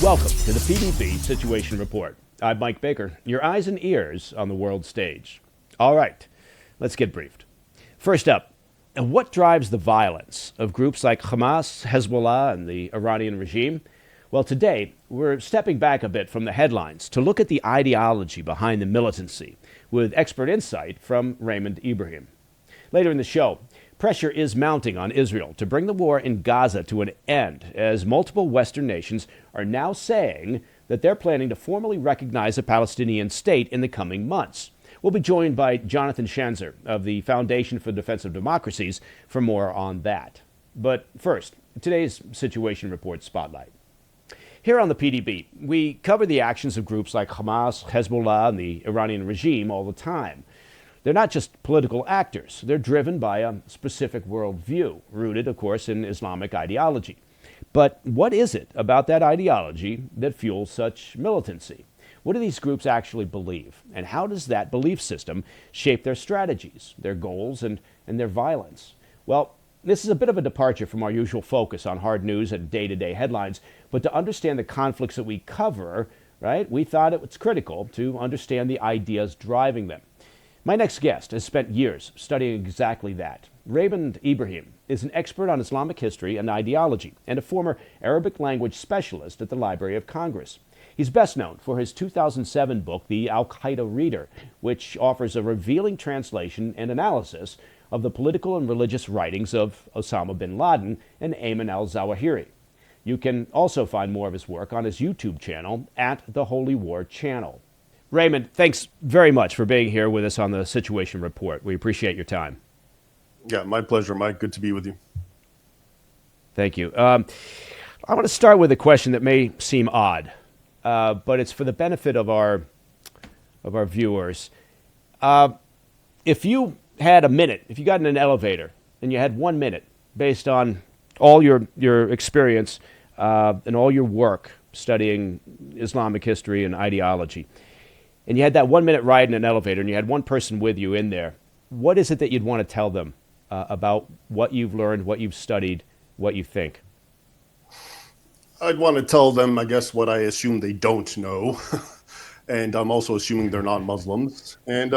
Welcome to the PDB Situation Report. I'm Mike Baker, your eyes and ears on the world stage. All right, let's get briefed. First up, what drives the violence of groups like Hamas, Hezbollah, and the Iranian regime? Well, today, we're stepping back a bit from the headlines to look at the ideology behind the militancy with expert insight from Raymond Ibrahim. Later in the show, pressure is mounting on Israel to bring the war in Gaza to an end, as multiple Western nations are now saying that they're planning to formally recognize a Palestinian state in the coming months. We'll be joined by Jonathan Schanzer of the Foundation for Defense of Democracies for more on that. But first, today's Situation Report Spotlight. Here on the PDB, we cover the actions of groups like Hamas, Hezbollah, and the Iranian regime all the time. They're not just political actors. They're driven by a specific worldview, rooted, of course, in Islamic ideology. But what is it about that ideology that fuels such militancy? What do these groups actually believe? And how does that belief system shape their strategies, their goals, and their violence? Well, this is a bit of a departure from our usual focus on hard news and day-to-day headlines, but to understand the conflicts that we cover, right, we thought it was critical to understand the ideas driving them. My next guest has spent years studying exactly that. Raymond Ibrahim is an expert on Islamic history and ideology and a former Arabic language specialist at the Library of Congress. He's best known for his 2007 book, The Al-Qaeda Reader, which offers a revealing translation and analysis of the political and religious writings of Osama bin Laden and Ayman al-Zawahiri. You can also find more of his work on his YouTube channel at the Holy War Channel. Raymond, thanks very much for being here with us on the Situation Report. We appreciate your time. Yeah, my pleasure, Mike. Good to be with you. Thank you. I want to start with a question that may seem odd, but it's for the benefit of our viewers. If you had a minute, if you got in an elevator and you had 1 minute based on all your experience and all your work studying Islamic history and ideology, and you had that 1 minute ride in an elevator and you had one person with you in there, what is it that you'd want to tell them about what you've learned, what you've studied, what you think? I'd want to tell them, I guess, what I assume they don't know. And I'm also assuming they're not Muslims. And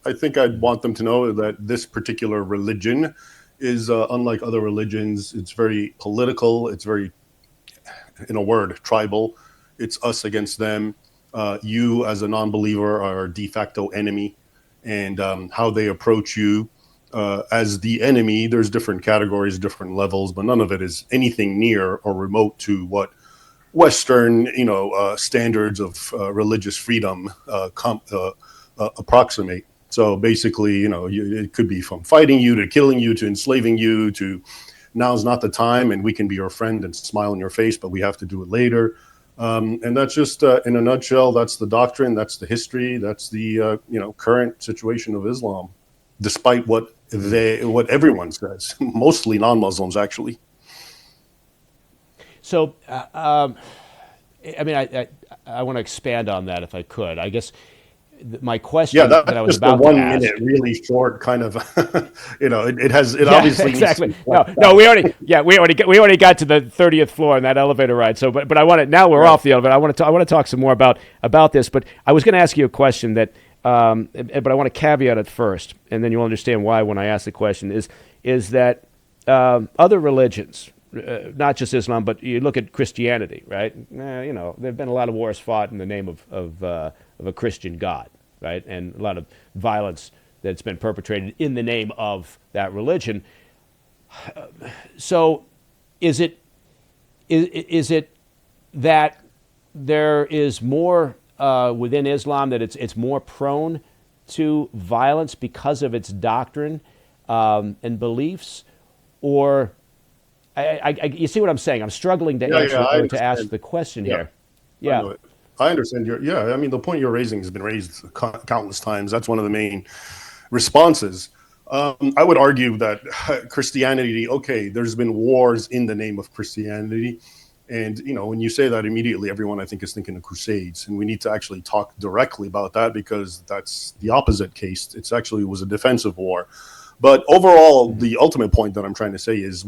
I think I'd want them to know that this particular religion is unlike other religions. It's very political. It's very, in a word, tribal. It's us against them. You, as a non-believer, are a de facto enemy. And how they approach you as the enemy, there's different categories, different levels, but none of it is anything near or remote to what Western, standards of religious freedom approximate. So basically, it could be from fighting you to killing you to enslaving you to now's not the time and we can be your friend and smile in your face, but we have to do it later. And that's just, in a nutshell, that's the doctrine, that's the history, that's the current situation of Islam, despite what everyone says, mostly non-Muslims actually. So, I want to expand on that if I could. I guess my question that I was about to ask. Yeah, that's just a 1 minute, really short kind of, obviously. Exactly. No, we already got to the 30th floor on that elevator ride. So, but I want to, now we're off the elevator. I want to talk some more about this, but I was going to ask you a question that, but I want to caveat it first, and then you'll understand why when I ask the question is that other religions, not just Islam, but you look at Christianity, right? There've been a lot of wars fought in the name of a Christian God, right? And a lot of violence that's been perpetrated in the name of that religion. So, is it that there is more within Islam, that it's more prone to violence because of its doctrine and beliefs, or you see what I'm saying? I'm struggling to answer to ask the question here. Yeah, I understand. The point you're raising has been raised countless times. That's one of the main responses. I would argue that Christianity, there's been wars in the name of Christianity. And, when you say that, immediately everyone, I think, is thinking of crusades. And we need to actually talk directly about that because that's the opposite case. It was a defensive war. But overall, the ultimate point that I'm trying to say is,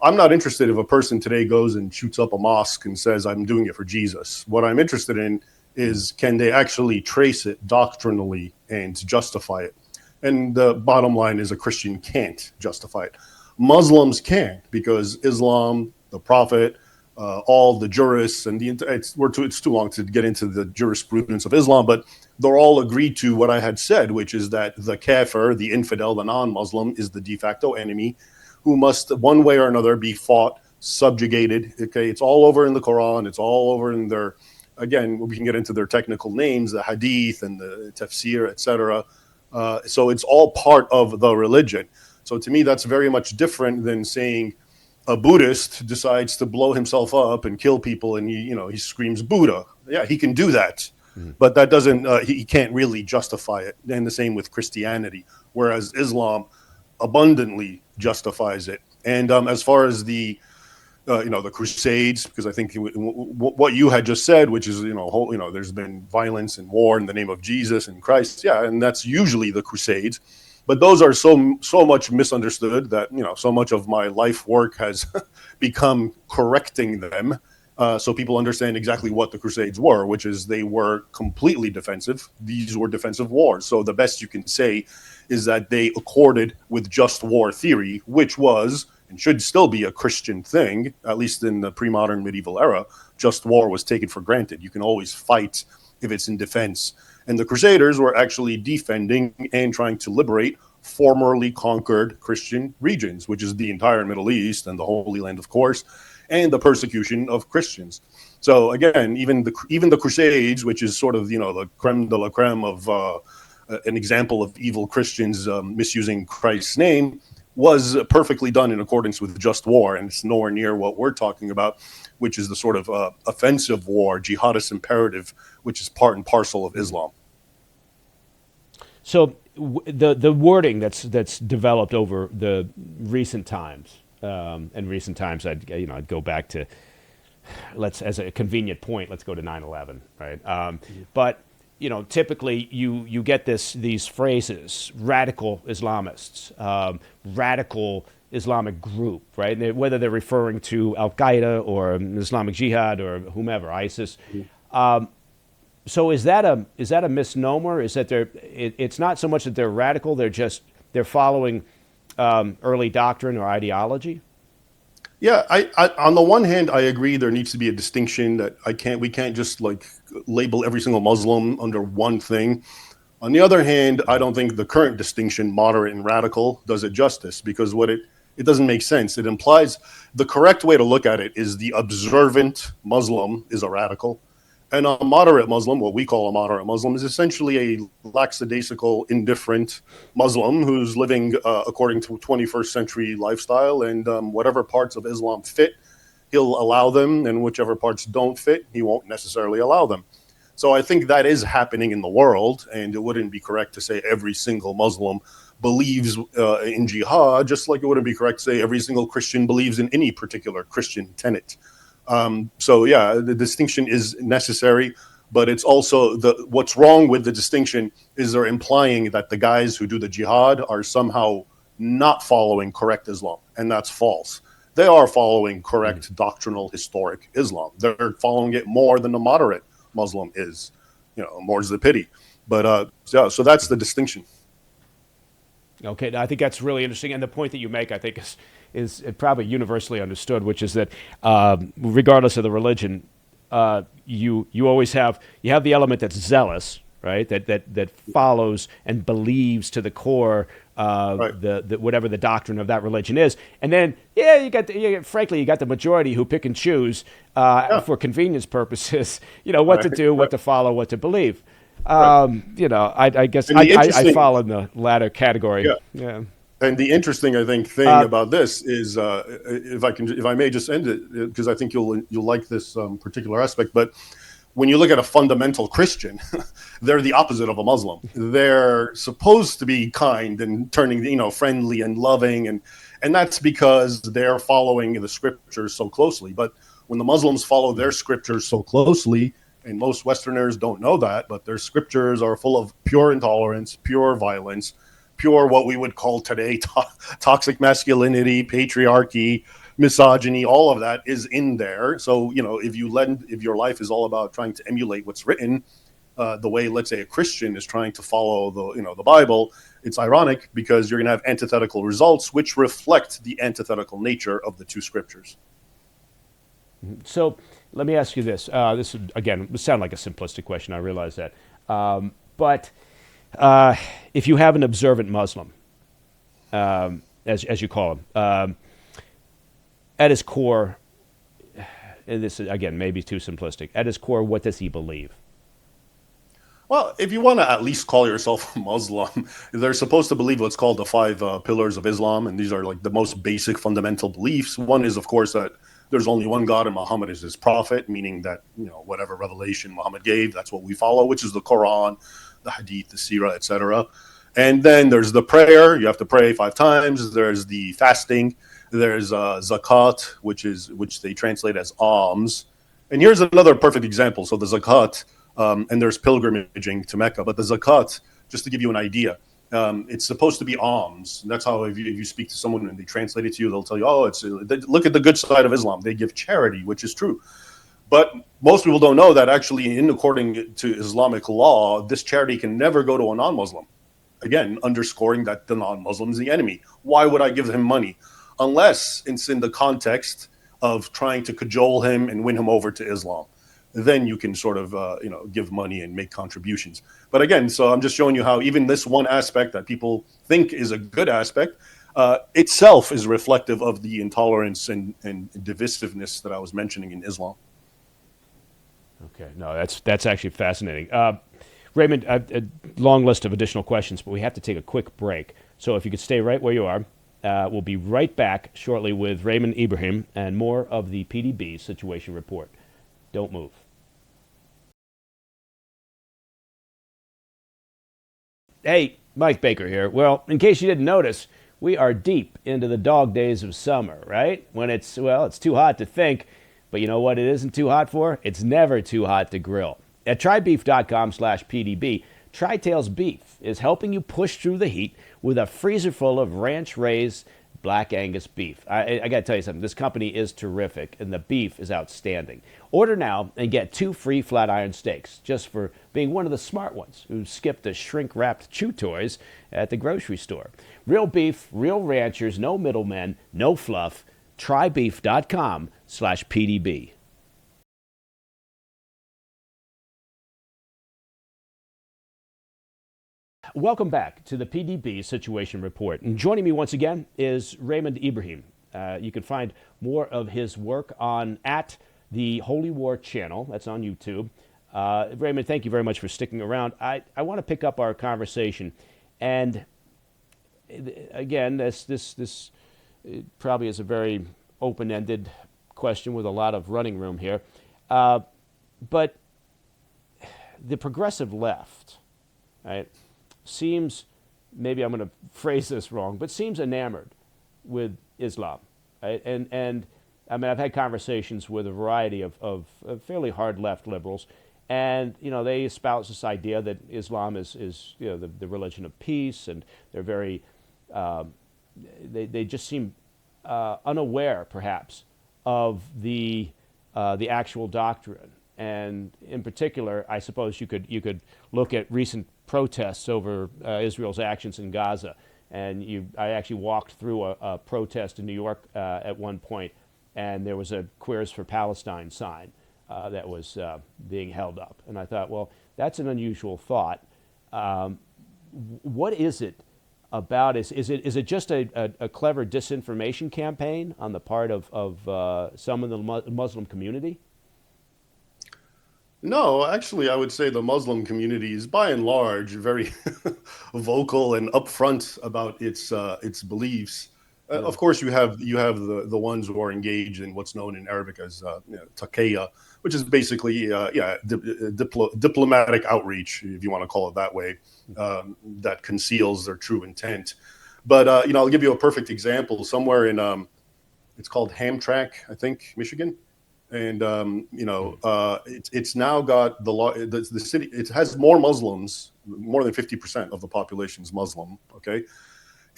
I'm not interested if a person today goes and shoots up a mosque and says, I'm doing it for Jesus. What I'm interested in is, can they actually trace it doctrinally and justify it? And the bottom line is, a Christian can't justify it. Muslims can, because Islam, the Prophet, all the jurists, and it's too long to get into the jurisprudence of Islam, but they're all agreed to what I had said, which is that the kafir, the infidel, the non-Muslim, is the de facto enemy who must, one way or another, be fought, subjugated. Okay, it's all over in the Quran. It's all over in their, again, we can get into their technical names, the hadith and the tafsir, etc. So it's all part of the religion. So to me, that's very much different than saying a Buddhist decides to blow himself up and kill people, and he screams Buddha. Yeah, he can do that, but that doesn't. He can't really justify it. And the same with Christianity, whereas Islam abundantly justifies it. And as far as the the Crusades, because I think what you had just said, which is there's been violence and war in the name of Jesus and Christ, yeah, and that's usually the Crusades. But those are so much misunderstood that so much of my life work has become correcting them, so people understand exactly what the Crusades were, which is they were completely defensive. These were defensive wars. So the best you can say is that they accorded with just war theory, which was and should still be a Christian thing, at least in the pre-modern medieval era. Just war was taken for granted. You can always fight if it's in defense. And the Crusaders were actually defending and trying to liberate formerly conquered Christian regions, which is the entire Middle East and the Holy Land, of course, and the persecution of Christians. So again, even the Crusades, which is sort of the creme de la creme of an example of evil Christians misusing Christ's name, was perfectly done in accordance with just war, and it's nowhere near what we're talking about, which is the sort of offensive war, jihadist imperative, which is part and parcel of Islam. So the wording that's developed over the recent times, I'd go back to, as a convenient point, let's go to 9/11, right? But typically you get these phrases: radical Islamists, radical Islamic group, right? Whether they're referring to Al Qaeda or Islamic Jihad or whomever, ISIS. So is that a misnomer? Is that it's not so much that they're radical; they're following early doctrine or ideology? Yeah, I on the one hand, I agree there needs to be a distinction that we can't just label every single Muslim under one thing. On the other hand, I don't think the current distinction, moderate and radical, does it justice, because it doesn't make sense. It implies the correct way to look at it is the observant Muslim is a radical. And a moderate Muslim, what we call a moderate Muslim, is essentially a lackadaisical, indifferent Muslim who's living according to 21st century lifestyle, and whatever parts of Islam fit, he'll allow them, and whichever parts don't fit, he won't necessarily allow them. So I think that is happening in the world, and it wouldn't be correct to say every single Muslim believes in jihad, just like it wouldn't be correct to say every single Christian believes in any particular Christian tenet. So yeah, the distinction is necessary, but it's also what's wrong with the distinction is they're implying that the guys who do the jihad are somehow not following correct Islam, and that's false. They are following correct doctrinal historic Islam. They're following it more than the moderate Muslim is. More's the pity. But so that's the distinction. Okay, I think that's really interesting, and the point that you make, I think, is probably universally understood, which is that regardless of the religion, you always have the element that's zealous, right? That follows and believes to the core the whatever the doctrine of that religion is, and then you got the majority who pick and choose for convenience purposes, what to do, what to follow, what to believe. I guess I fall in the latter category. Yeah. And the interesting, I think, thing about this is, if I may just end it, because I think you'll like this particular aspect. But when you look at a fundamental Christian, they're the opposite of a Muslim. They're supposed to be kind and turning, friendly and loving, and that's because they're following the scriptures so closely. But when the Muslims follow their scriptures so closely, and most Westerners don't know that, but their scriptures are full of pure intolerance, pure violence, pure what we would call today toxic masculinity, patriarchy, misogyny, all of that is in there. So, if your life is all about trying to emulate what's written, the way, let's say, a Christian is trying to follow the Bible, it's ironic because you're going to have antithetical results, which reflect the antithetical nature of the two scriptures. So let me ask you this. This would, again, sound like a simplistic question. I realize that. But if you have an observant Muslim, as you call him, at his core, and this is, again, maybe too simplistic, at his core, what does he believe? Well, if you want to at least call yourself a Muslim, they're supposed to believe what's called the five pillars of Islam, and these are like the most basic fundamental beliefs. One is, of course, that there's only one God and Muhammad is his prophet, meaning that whatever revelation Muhammad gave, that's what we follow, which is the Quran, the Hadith, the Sirah, etc. And then there's the prayer. You have to pray 5 times. There's the fasting. There's zakat, which they translate as alms. And here's another perfect example. So the zakat. And there's pilgrimaging to Mecca. But the zakat, just to give you an idea, it's supposed to be alms. That's how if you speak to someone and they translate it to you, they'll tell you, look at the good side of Islam. They give charity, which is true. But most people don't know that actually, according to Islamic law, this charity can never go to a non-Muslim. Again, underscoring that the non-Muslim is the enemy. Why would I give him money? Unless it's in the context of trying to cajole him and win him over to Islam. Then you can sort of, give money and make contributions. But again, so I'm just showing you how even this one aspect that people think is a good aspect itself is reflective of the intolerance and divisiveness that I was mentioning in Islam. Okay, no, that's actually fascinating. Raymond, a long list of additional questions, but we have to take a quick break. So if you could stay right where you are, we'll be right back shortly with Raymond Ibrahim and more of the PDB Situation Report. Don't move. Hey, Mike Baker here. Well, in case you didn't notice, we are deep into the dog days of summer, right? When it's too hot to think, but you know what it isn't too hot for? It's never too hot to grill. At trybeef.com/PDB, Tri-Tails Beef is helping you push through the heat with a freezer full of ranch-raised Black Angus beef. I got to tell you something. This company is terrific, and the beef is outstanding. Order now and get 2 free flat iron steaks just for being one of the smart ones who skipped the shrink-wrapped chew toys at the grocery store. Real beef, real ranchers, no middlemen, no fluff. Trybeef.com/PDB. Welcome back to the PDB Situation Report. And joining me once again is Raymond Ibrahim. You can find more of his work at the Holy War channel. That's on YouTube. Raymond, thank you very much for sticking around. I want to pick up our conversation. And again, this probably is a very open-ended question with a lot of running room here. But the progressive left, right, seems, maybe I'm going to phrase this wrong, but seems enamored with Islam. Right? And I mean, I've had conversations with a variety of fairly hard left liberals, and they espouse this idea that Islam is the religion of peace, and they're very they just seem unaware, perhaps, of the actual doctrine. And in particular, I suppose you could look at recent protests over Israel's actions in Gaza. And I actually walked through a protest in New York at one point, and there was a Queers for Palestine sign that was being held up. And I thought, well, that's an unusual thought. What is it about? Is it just a clever disinformation campaign on the part of some in the Muslim community? No, actually, I would say the Muslim community is by and large very vocal and upfront about its beliefs. Of course, you have the ones who are engaged in what's known in Arabic as taqiyya, which is basically diplomatic outreach, if you want to call it that way, that conceals their true intent. But I'll give you a perfect example. Somewhere in it's called Hamtramck, I think, Michigan. And it's now got the city. It has more Muslims, more than 50% of the population is Muslim. Okay,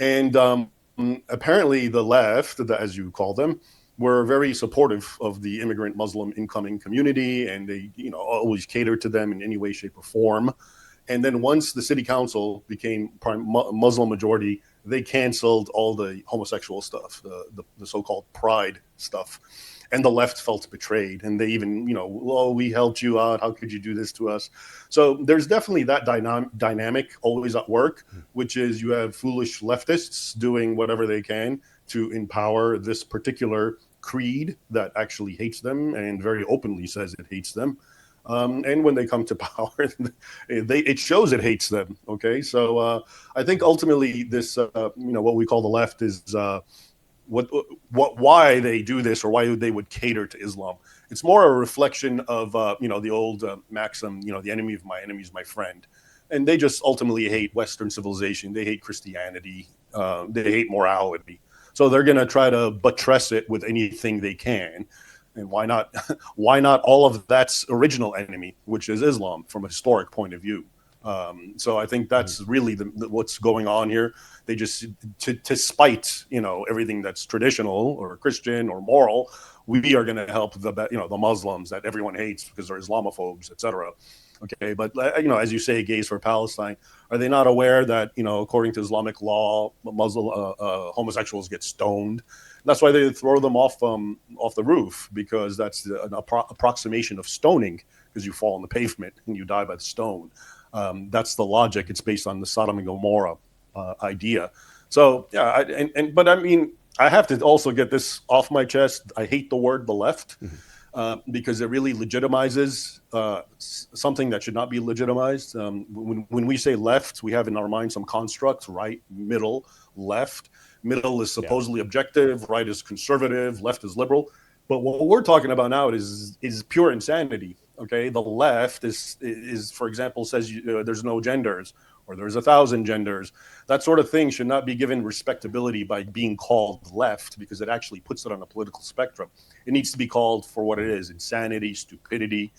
and apparently the left, as you call them, were very supportive of the immigrant Muslim incoming community, and they, always catered to them in any way, shape, or form. And then once the city council became Muslim majority, they canceled all the homosexual stuff, the so-called pride stuff. And the left felt betrayed. And they even, oh, we helped you out. How could you do this to us? So there's definitely that dynamic always at work, which is you have foolish leftists doing whatever they can to empower this particular creed that actually hates them and very openly says it hates them. And when they come to power, it shows it hates them. Okay, so I think ultimately this, what we call the left is why they do this or why they would cater to Islam. It's more a reflection of the old maxim, the enemy of my enemy is my friend, and they just ultimately hate Western civilization. They hate Christianity. They hate morality. So they're going to try to buttress it with anything they can. And why not? Why not all of that's original enemy, which is Islam, from a historic point of view? So I think that's really what's going on here. They just to spite everything that's traditional or Christian or moral. We are going to help the Muslims that everyone hates because they're Islamophobes, etc. Okay, but as you say, gays for Palestine. Are they not aware that according to Islamic law, Muslim homosexuals get stoned? That's why they throw them off the roof, because that's an approximation of stoning, because you fall on the pavement and you die by the stone. That's the logic. It's based on the Sodom and Gomorrah idea. So yeah, but I mean, I have to also get this off my chest. I hate the word the left. Because it really legitimizes something that should not be legitimized. When we say left, we have in our mind some constructs: right, middle, left. Middle is supposedly objective, right is conservative, left is liberal. But what we're talking about now is pure insanity. Okay, the left is for example, says there's no genders, or there's 1,000 genders. That sort of thing should not be given respectability by being called left, because it actually puts it on a political spectrum. It needs to be called for what it is: insanity, stupidity,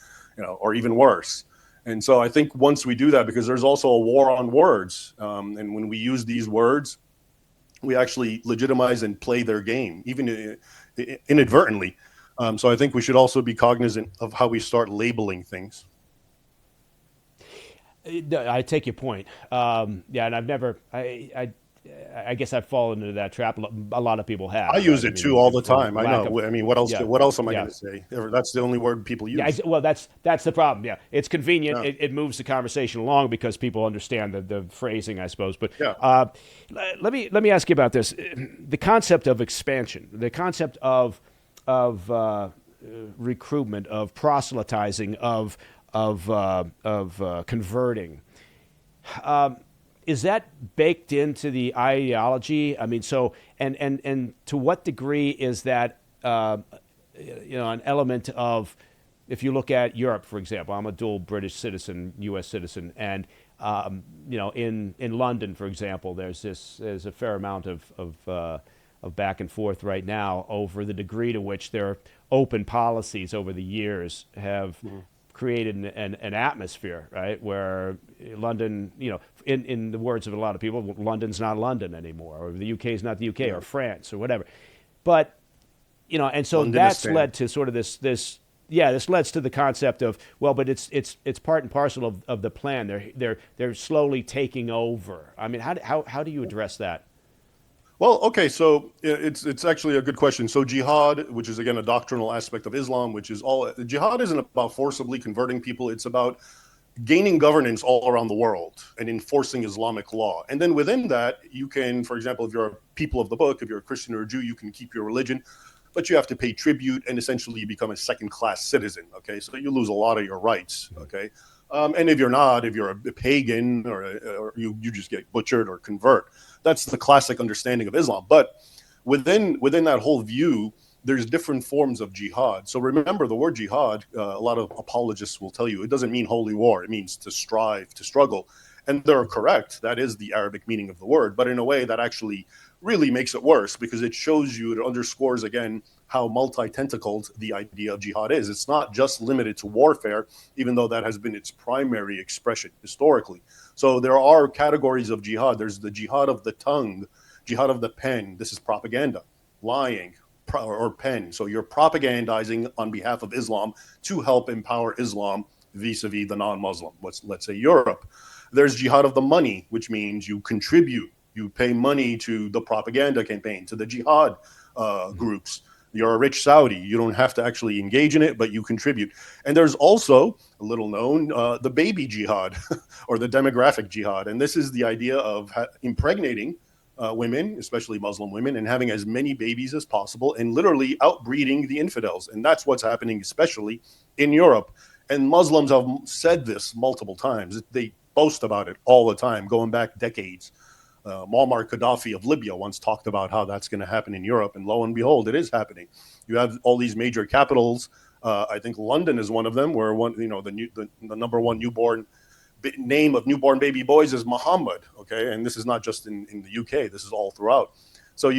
or even worse. And so I think once we do that, because there's also a war on words, and when we use these words, we actually legitimize and play their game, even inadvertently. So I think we should also be cognizant of how we start labeling things. I take your point. And I've never, I guess I've fallen into that trap. A lot of people have. I use it too all the time. I know. I mean, what else? Yeah, what else am I going to say? That's the only word people use. Yeah, well, that's the problem. Yeah, it's convenient. Yeah. It moves the conversation along because people understand the phrasing, I suppose. But let me ask you about this: the concept of expansion, the concept of recruitment, of proselytizing, of converting. Is that baked into the ideology? I mean, so and to what degree is that an element of, if you look at Europe, for example, I'm a dual British citizen, U.S. citizen, and in London, for example, there's a fair amount of back and forth right now over the degree to which their open policies over the years have created an atmosphere, right, where London, in the words of a lot of people, London's not London anymore, or the UK is not the UK, or France, or whatever. But and so that's led to sort of this leads to the concept of, well, but it's part and parcel of the plan. They're slowly taking over. I mean, how do you address that? Well, okay, so it's actually a good question. So jihad, which is again a doctrinal aspect of Islam, which is jihad isn't about forcibly converting people. It's about gaining governance all around the world and enforcing Islamic law. And then within that, you can, for example, if you're a people of the book, if you're a Christian or a Jew, you can keep your religion, but you have to pay tribute, and essentially you become a second-class citizen. Okay, so you lose a lot of your rights. Okay. And if you're a pagan or you just get butchered or convert. That's the classic understanding of Islam. But within that whole view, there's different forms of jihad. So remember, the word jihad, a lot of apologists will tell you, it doesn't mean holy war. It means to strive, to struggle. And they're correct. That is the Arabic meaning of the word. But in a way that actually really makes it worse, because it shows you, it underscores again how multi-tentacled the idea of jihad is. It's not just limited to warfare, even though that has been its primary expression historically. So there are categories of jihad. There's the jihad of the tongue, jihad of the pen. This is propaganda, lying, or pen. So you're propagandizing on behalf of Islam to help empower Islam vis-a-vis the non-Muslim. Let's say Europe. There's jihad of the money, which means you contribute, you pay money to the propaganda campaign, to the jihad groups. You're a rich Saudi. You don't have to actually engage in it, but you contribute. And there's also, a little known, the baby jihad or the demographic jihad. And this is the idea of impregnating women, especially Muslim women, and having as many babies as possible and literally outbreeding the infidels. And that's what's happening, especially in Europe. And Muslims have said this multiple times. They boast about it all the time, going back decades. Muammar Gaddafi of Libya once talked about how that's going to happen in Europe, and lo and behold, it is happening. You have all these major capitals. I think London is one of them, where the number one name of newborn baby boys is Muhammad. Okay, and this is not just in the UK. This is all throughout. So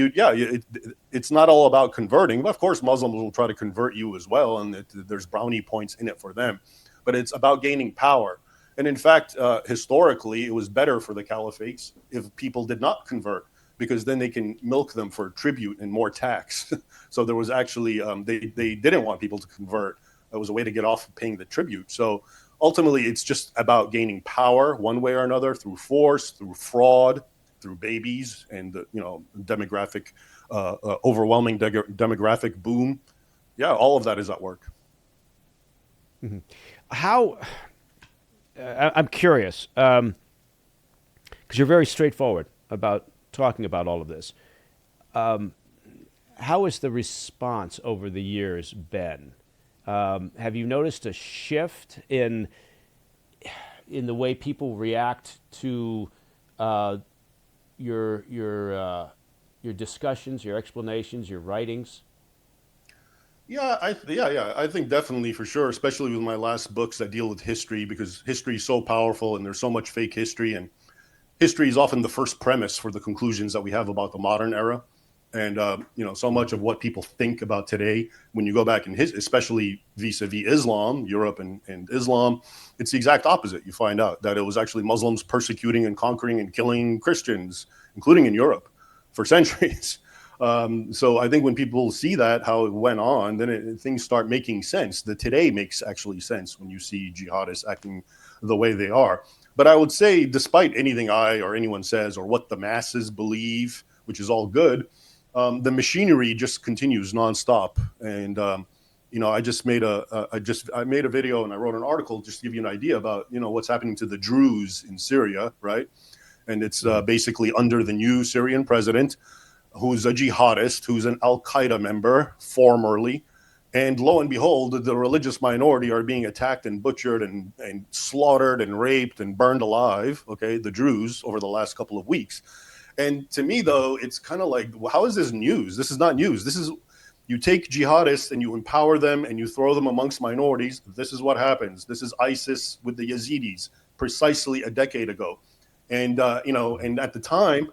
it's not all about converting. But of course, Muslims will try to convert you as well, and there's brownie points in it for them. But it's about gaining power. And in fact, historically, it was better for the caliphates if people did not convert, because then they can milk them for tribute and more tax. So there was actually, they didn't want people to convert. It was a way to get off of paying the tribute. So ultimately, it's just about gaining power one way or another, through force, through fraud, through babies, and demographic, overwhelming demographic boom. Yeah, all of that is at work. Mm-hmm. I'm curious, because you're very straightforward about talking about all of this. How has the response over the years been? Have you noticed a shift in the way people react to your discussions, your explanations, your writings? Yeah, I think definitely, for sure, especially with my last books that deal with history, because history is so powerful and there's so much fake history, and history is often the first premise for the conclusions that we have about the modern era. And so much of what people think about today, when you go back in especially vis-a-vis Islam, Europe and Islam, it's the exact opposite. You find out that it was actually Muslims persecuting and conquering and killing Christians, including in Europe, for centuries. So I think when people see that, how it went on, then things start making sense. The today makes actually sense when you see jihadists acting the way they are. But I would say, despite anything I or anyone says or what the masses believe, which is all good, the machinery just continues nonstop. And I just made I made a video and I wrote an article just to give you an idea about what's happening to the Druze in Syria, right? And it's basically under the new Syrian president, who's a jihadist, who's an Al-Qaeda member formerly. And lo and behold, the religious minority are being attacked and butchered and slaughtered and raped and burned alive, okay, the Druze, over the last couple of weeks. And to me, though, it's kind of like, well, how is this news? This is not news. This is, you take jihadists and you empower them and you throw them amongst minorities. This is what happens. This is ISIS with the Yazidis precisely a decade ago. And, and at the time,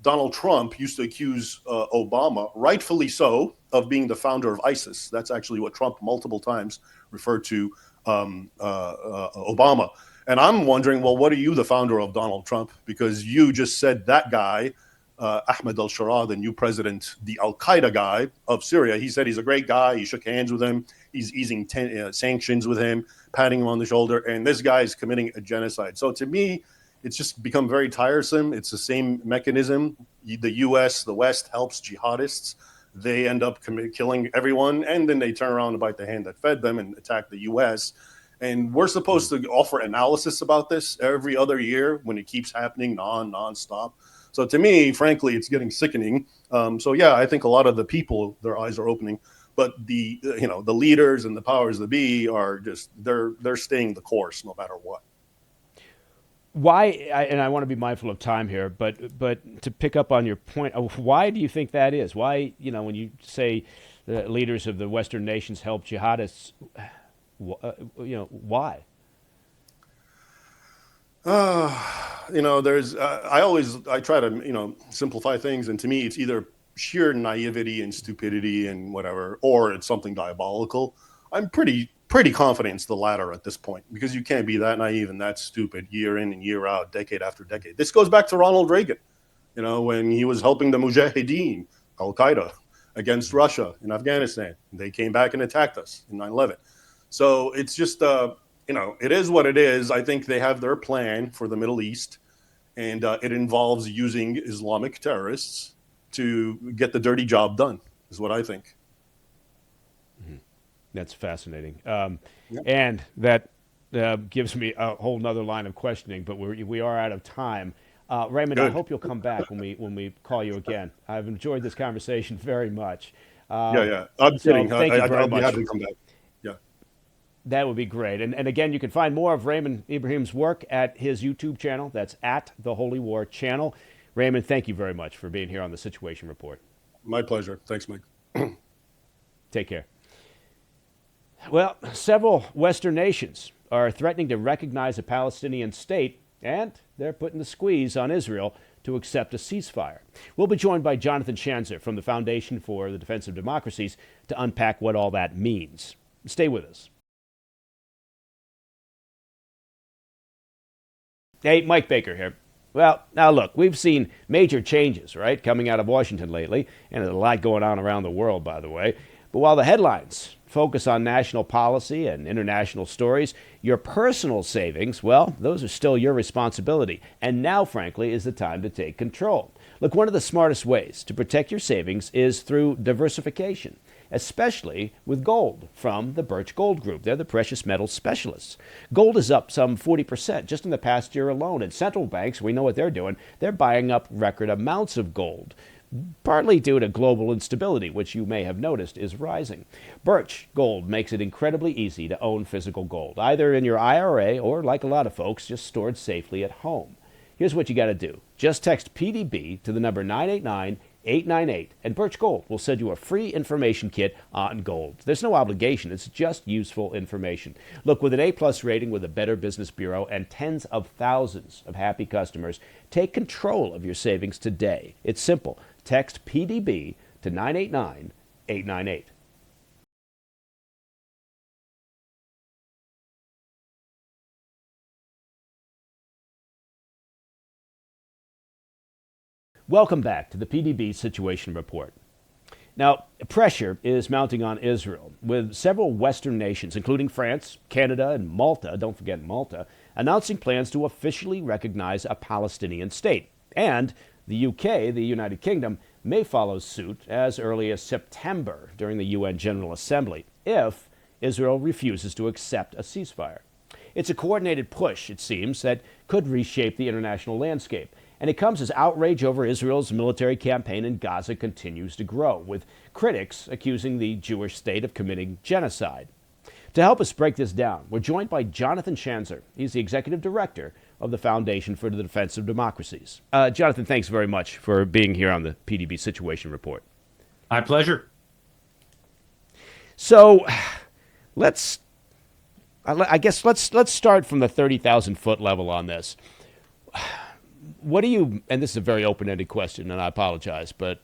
Donald Trump used to accuse Obama, rightfully so, of being the founder of ISIS. That's actually what Trump multiple times referred to Obama. And I'm wondering, well, what are you the founder of, Donald Trump? Because you just said that guy, Ahmed al-Sharaa, the new president, the Al-Qaeda guy of Syria, he said he's a great guy. He shook hands with him. He's easing sanctions with him, patting him on the shoulder. And this guy is committing a genocide. So to me, it's just become very tiresome. It's the same mechanism. The U.S., the West helps jihadists. They end up killing everyone, and then they turn around and bite the hand that fed them and attack the U.S. And we're supposed to offer analysis about this every other year when it keeps happening nonstop. So to me, frankly, it's getting sickening. So yeah, I think a lot of the people, their eyes are opening, but the leaders and the powers that be are just they're staying the course no matter what. Why, and I want to be mindful of time here, but to pick up on your point, why do you think that is? Why, when you say the leaders of the Western nations help jihadists, why? I try to, simplify things. And to me, it's either sheer naivety and stupidity and whatever, or it's something diabolical. I'm pretty confident it's the latter at this point, because you can't be that naive and that stupid year in and year out, decade after decade. This goes back to Ronald Reagan, when he was helping the Mujahideen, Al-Qaeda. against Russia in Afghanistan. They came back and attacked us in 9/11. So it's just, it is what it is. I think they have their plan for the Middle East, and it involves using Islamic terrorists to get the dirty job done, is what I think. That's fascinating. Yeah. And that gives me a whole nother line of questioning, but we are out of time. Raymond, I Good. hope you'll come back when we call you again. I've enjoyed this conversation very much. Yeah. I'm So kidding. thank you very I'll be much. happy to come back. Yeah. That would be great. And again, you can find more of Raymond Ibrahim's work at his YouTube channel. That's at the Holy War channel. Raymond, thank you very much for being here on the Situation Report. My pleasure. Thanks, Mike. Take care. Well, several Western nations are threatening to recognize a Palestinian state, and they're putting the squeeze on Israel to accept a ceasefire. We'll be joined by Jonathan Schanzer from the Foundation for the Defense of Democracies to unpack what all that means. Stay with us. Hey, Mike Baker here. Well, now look, we've seen major changes, right, coming out of Washington lately, and there's a lot going on around the world, by the way. But while the headlines focus on national policy and international stories, your personal savings, well, those are still your responsibility. And now, frankly, is the time to take control. Look, one of the smartest ways to protect your savings is through diversification, especially with gold from the Birch Gold Group. They're the precious metals specialists. Gold is up some 40% just in the past year alone. And central banks, we know what they're doing. They're buying up record amounts of gold, partly due to global instability, which you may have noticed is rising. Birch Gold makes it incredibly easy to own physical gold, either in your IRA or, like a lot of folks, just stored safely at home. Here's what you got to do. Just text PDB to the number 989-898, and Birch Gold will send you a free information kit on gold. There's no obligation. It's just useful information. Look, with an A-plus rating with the Better Business Bureau and tens of thousands of happy customers, take control of your savings today. It's simple. Text PDB to 989-898. Welcome back to the PDB Situation Report. Now, pressure is mounting on Israel, with several Western nations, including France, Canada, and Malta, don't forget Malta, announcing plans to officially recognize a Palestinian state. And the UK, the United Kingdom, may follow suit as early as September during the UN General Assembly if Israel refuses to accept a ceasefire. It's a coordinated push, it seems, that could reshape the international landscape. And it comes as outrage over Israel's military campaign in Gaza continues to grow, with critics accusing the Jewish state of committing genocide. To help us break this down, we're joined by Jonathan Schanzer. He's the executive director of the Foundation for the Defense of Democracies. Jonathan, thanks very much for being here on the PDB Situation Report. My pleasure. So let's start from the 30,000-foot level on this. What do you, and this is a very open-ended question, and I apologize, but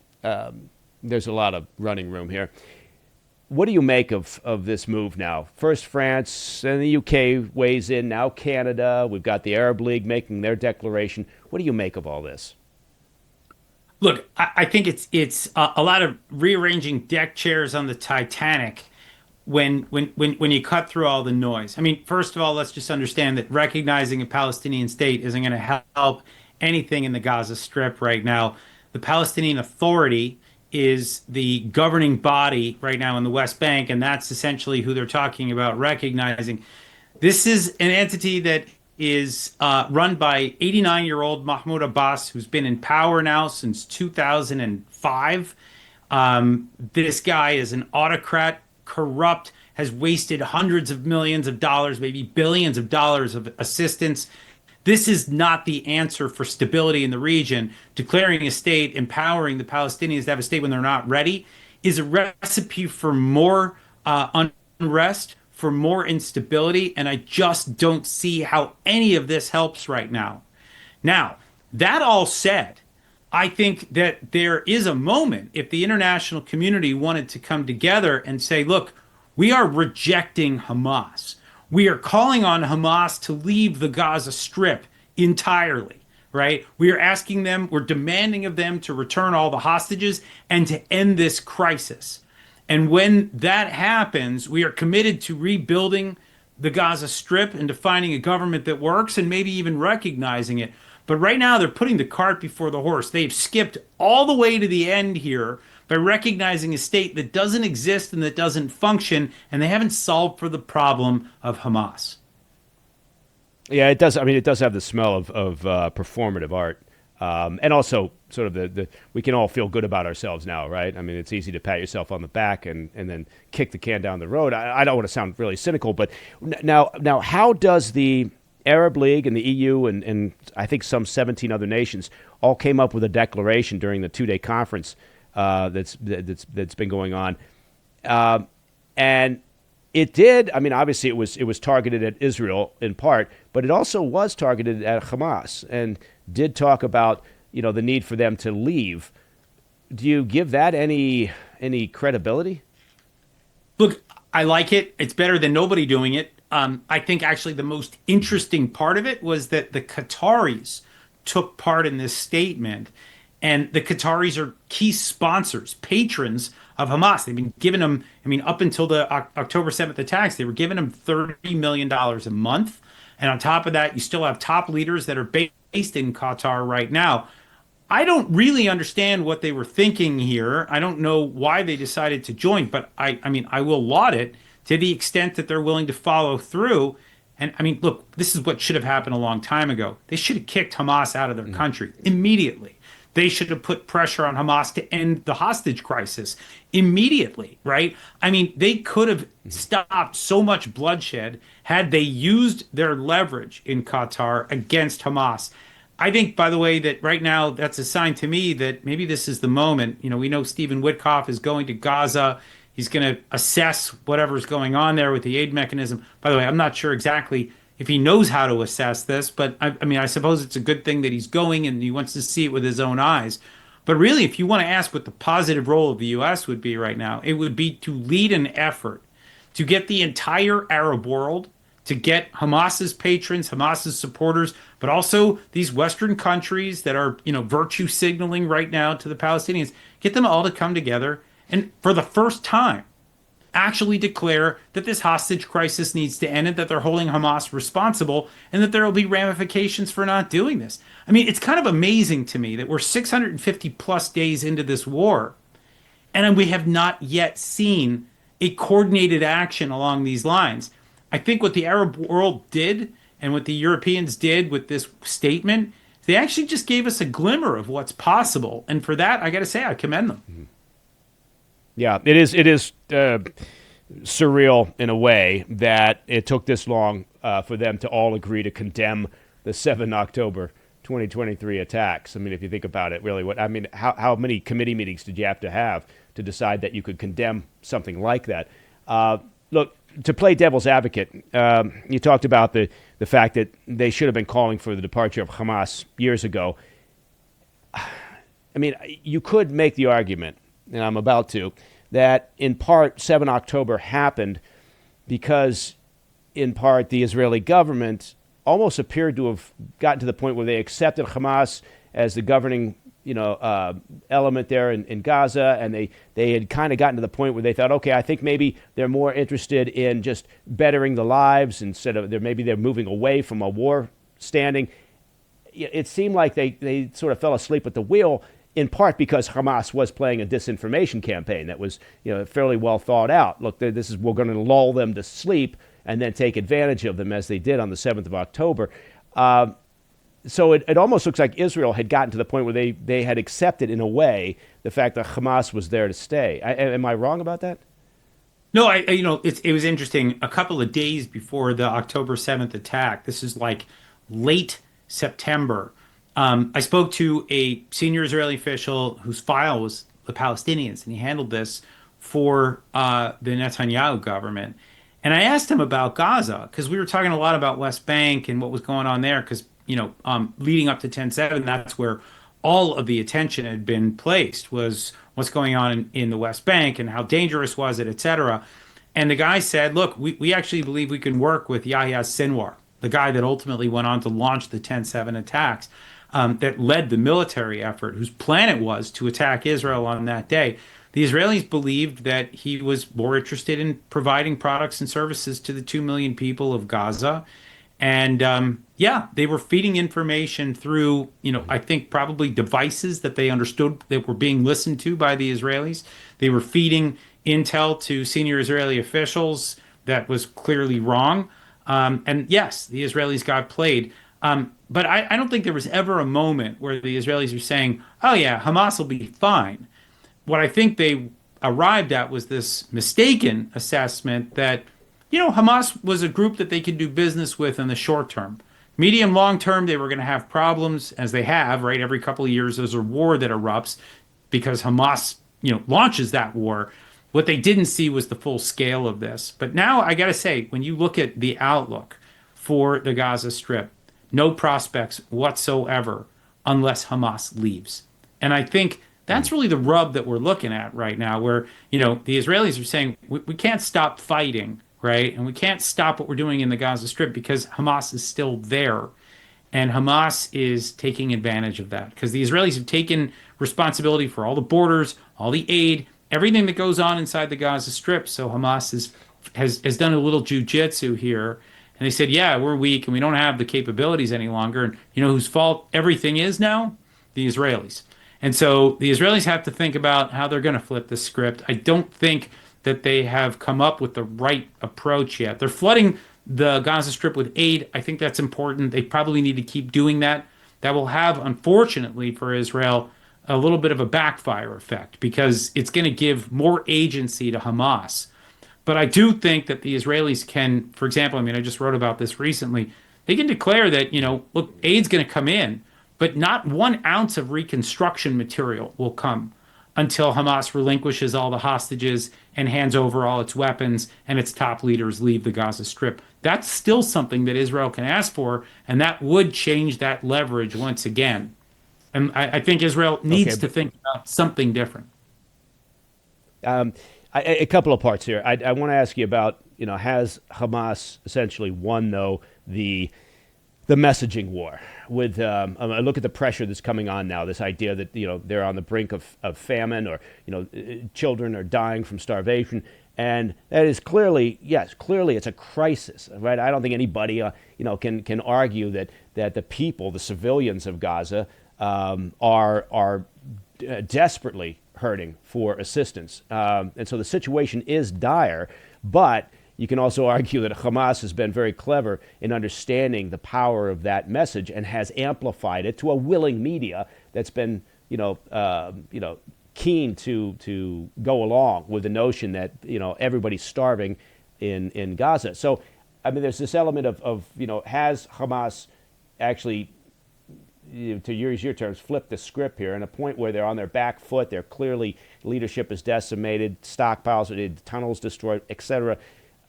there's a lot of running room here. What do you make of this move now? First France, and the UK weighs in, now Canada. We've got the Arab League making their declaration. What do you make of all this? Look, I think it's a lot of rearranging deck chairs on the Titanic when you cut through all the noise. I mean, first of all, let's just understand that recognizing a Palestinian state isn't going to help anything in the Gaza Strip right now. The Palestinian Authority is the governing body right now in the West Bank, and that's essentially who they're talking about recognizing. This is an entity that is run by 89-year-old Mahmoud Abbas, who's been in power now since 2005. This guy is an autocrat, corrupt, has wasted hundreds of millions of dollars, maybe billions of dollars of assistance. This is not the answer for stability in the region. Declaring a state, empowering the Palestinians to have a state when they're not ready, is a recipe for more unrest, for more instability, and I just don't see how any of this helps right now. Now, that all said, I think that there is a moment if the international community wanted to come together and say, look, we are rejecting Hamas. We are calling on Hamas to leave the Gaza Strip entirely, right? We are asking them, we're demanding of them to return all the hostages and to end this crisis. And when that happens, we are committed to rebuilding the Gaza Strip and to finding a government that works and maybe even recognizing it. But right now, they're putting the cart before the horse. They've skipped all the way to the end here by recognizing a state that doesn't exist and that doesn't function, and they haven't solved for the problem of Hamas. Yeah, it does. I mean, it does have the smell of performative art, and also sort of the we can all feel good about ourselves now, right? I mean, it's easy to pat yourself on the back and then kick the can down the road. I don't want to sound really cynical, but now, how does the Arab League and the EU and I think some 17 other nations all came up with a declaration during the 2-day conference that's been going on, and it did. I mean, obviously, it was targeted at Israel in part, but it also was targeted at Hamas and did talk about the need for them to leave. Do you give that any credibility? Look, I like it. It's better than nobody doing it. I think actually the most interesting part of it was that the Qataris took part in this statement, and the Qataris are key sponsors, patrons of Hamas. They've been giving them, I mean, up until the October 7th attacks, they were giving them $30 million a month. And on top of that, you still have top leaders that are based in Qatar right now. I don't really understand what they were thinking here. I don't know why they decided to join, but I mean, I will laud it to the extent that they're willing to follow through. And I mean, look, this is what should have happened a long time ago. They should have kicked Hamas out of their country immediately. They should have put pressure on Hamas to end the hostage crisis immediately, right? I mean, they could have stopped so much bloodshed had they used their leverage in Qatar against Hamas. I think, by the way, that right now that's a sign to me that maybe this is the moment. We know Stephen Witkoff is going to Gaza. He's going to assess whatever's going on there with the aid mechanism. By the way, I'm not sure exactly if he knows how to assess this, but I mean, I suppose it's a good thing that he's going and he wants to see it with his own eyes. But really, if you want to ask what the positive role of the U.S. would be right now, it would be to lead an effort to get the entire Arab world, to get Hamas's patrons, Hamas's supporters, but also these Western countries that are, virtue signaling right now to the Palestinians, get them all to come together and for the first time, actually declare that this hostage crisis needs to end and that they're holding Hamas responsible and that there will be ramifications for not doing this. I mean, it's kind of amazing to me that we're 650 plus days into this war and we have not yet seen a coordinated action along these lines. I think what the Arab world did and what the Europeans did with this statement, they actually just gave us a glimmer of what's possible. And for that, I got to say, I commend them. Mm-hmm. Yeah, it is surreal in a way that it took this long for them to all agree to condemn the 7 October 2023 attacks. I mean, if you think about it, really, how many committee meetings did you have to decide that you could condemn something like that? Look, to play devil's advocate, you talked about the fact that they should have been calling for the departure of Hamas years ago. I mean, you could make the argument, and I'm about to, that in part 7 October happened because in part the Israeli government almost appeared to have gotten to the point where they accepted Hamas as the governing element there in Gaza, and they had kind of gotten to the point where they thought, okay, I think maybe they're more interested in just bettering the lives instead of maybe they're moving away from a war standing. It seemed like they sort of fell asleep at the wheel, in part because Hamas was playing a disinformation campaign that was fairly well thought out. Look, we're going to lull them to sleep and then take advantage of them as they did on the 7th of October. So it almost looks like Israel had gotten to the point where they had accepted, in a way, the fact that Hamas was there to stay. Am I wrong about that? No, it was interesting. A couple of days before the October 7th attack, this is like late September, I spoke to a senior Israeli official whose file was the Palestinians, and he handled this for the Netanyahu government. And I asked him about Gaza, because we were talking a lot about West Bank and what was going on there, because leading up to 10/7, that's where all of the attention had been placed, was what's going on in the West Bank and how dangerous was it, et cetera. And the guy said, look, we actually believe we can work with Yahya Sinwar, the guy that ultimately went on to launch the 10/7 attacks. that led the military effort, whose plan it was to attack Israel on that day. The Israelis believed that he was more interested in providing products and services to the 2 million people of Gaza. And yeah, they were feeding information through, I think probably devices that they understood that were being listened to by the Israelis. They were feeding intel to senior Israeli officials that was clearly wrong. And yes, the Israelis got played. But I don't think there was ever a moment where the Israelis were saying, oh, yeah, Hamas will be fine. What I think they arrived at was this mistaken assessment that, Hamas was a group that they could do business with in the short term. Medium, long term, they were going to have problems, as they have, right? Every couple of years, there's a war that erupts because Hamas, launches that war. What they didn't see was the full scale of this. But now I got to say, when you look at the outlook for the Gaza Strip, no prospects whatsoever unless Hamas leaves. And I think that's really the rub that we're looking at right now, where, the Israelis are saying we can't stop fighting, right? And we can't stop what we're doing in the Gaza Strip because Hamas is still there. And Hamas is taking advantage of that because the Israelis have taken responsibility for all the borders, all the aid, everything that goes on inside the Gaza Strip. So Hamas has done a little jujitsu here. And they said, yeah, we're weak and we don't have the capabilities any longer. And whose fault everything is now? The Israelis. And so the Israelis have to think about how they're going to flip the script. I don't think that they have come up with the right approach yet. They're flooding the Gaza Strip with aid. I think that's important. They probably need to keep doing that. That will have, unfortunately for Israel, a little bit of a backfire effect because it's going to give more agency to Hamas. But I do think that the Israelis can, for example, I just wrote about this recently. They can declare that, look, aid's going to come in, but not 1 ounce of reconstruction material will come until Hamas relinquishes all the hostages and hands over all its weapons and its top leaders leave the Gaza Strip. That's still something that Israel can ask for, and that would change that leverage once again. And I think Israel needs to think about something different. A couple of parts here. I want to ask you about, has Hamas essentially won, though, the messaging war? With I look at the pressure that's coming on now, this idea that, they're on the brink of famine or, children are dying from starvation. And that is clearly it's a crisis, right? I don't think anybody, can argue that the people, the civilians of Gaza, are desperately hurting for assistance. And so the situation is dire, but you can also argue that Hamas has been very clever in understanding the power of that message and has amplified it to a willing media that's been, keen to go along with the notion that, everybody's starving in Gaza. So, there's this element of has Hamas actually, to use your terms, flip the script here, and a point where they're on their back foot, they're clearly, leadership is decimated, stockpiles, tunnels destroyed, etc.